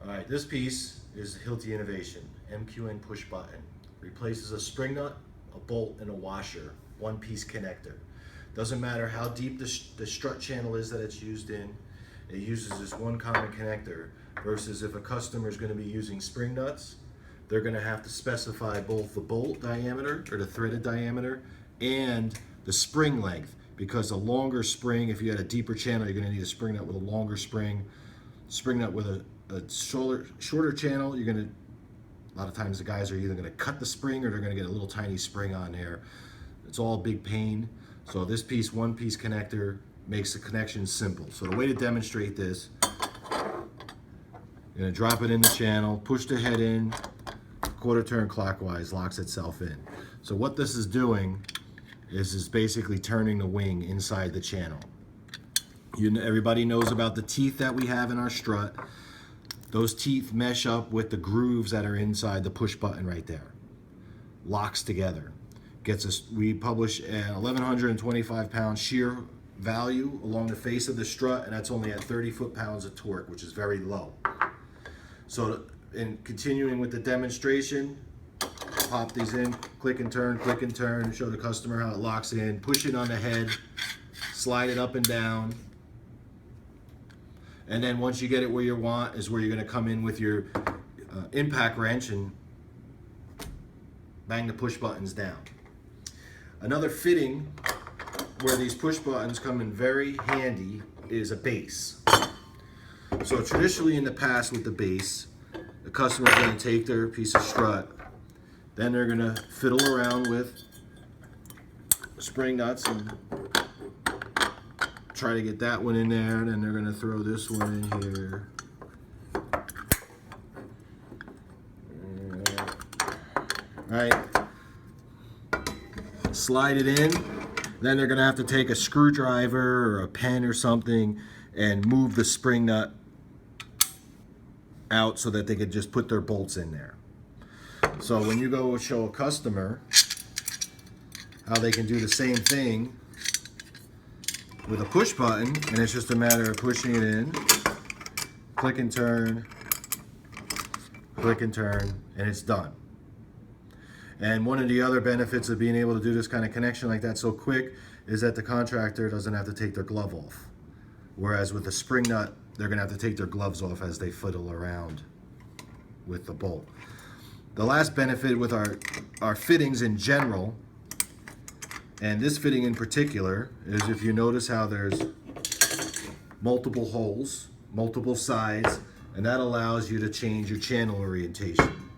Alright, this piece is Hilti Innovation, MQ push button. Replaces a spring nut, a bolt, and a washer, one piece connector. Doesn't matter how deep the strut channel is that it's used in, it uses this one common connector, versus if a customer is going to be using spring nuts, they're going to have to specify both the bolt diameter, or the threaded diameter, and the spring length, because a longer spring, if you had a deeper channel, you're going to need a spring nut with a longer spring nut with a shorter channel, you're going to, a lot of times the guys are either going to cut the spring or they're going to get a little tiny spring on there. It's all a big pain. So this piece, one piece connector, makes the connection simple. So the way to demonstrate this, you're going to drop it in the channel, push the head in, quarter turn clockwise, locks itself in. So what this is doing is basically turning the wing inside the channel. Everybody knows about the teeth that we have in our strut. Those teeth mesh up with the grooves that are inside the push button right there. Locks together. Gets us, we publish an 1,125 pound shear value along the face of the strut, and that's only at 30 foot-pounds of torque, which is very low. So in continuing with the demonstration, pop these in, click and turn, show the customer how it locks in, push it on the head, slide it up and down. And then once you get it where you want is where you're going to come in with your impact wrench and bang the push buttons down. Another fitting where these push buttons come in very handy is a base. So traditionally in the past with the base, the customer's going to take their piece of strut, then they're going to fiddle around with spring nuts and try to get that one in there, and then they're going to throw this one in here. Right. Slide it in. Then they're going to have to take a screwdriver or a pen or something and move the spring nut out so that they could just put their bolts in there. So when you go show a customer how they can do the same thing with a push button, and it's just a matter of pushing it in, click and turn, and it's done. And one of the other benefits of being able to do this kind of connection like that so quick is that the contractor doesn't have to take their glove off. Whereas with the spring nut, they're gonna have to take their gloves off as they fiddle around with the bolt. The last benefit with our fittings in general, and this fitting in particular, is if you notice how there's multiple holes, multiple sides, and that allows you to change your channel orientation.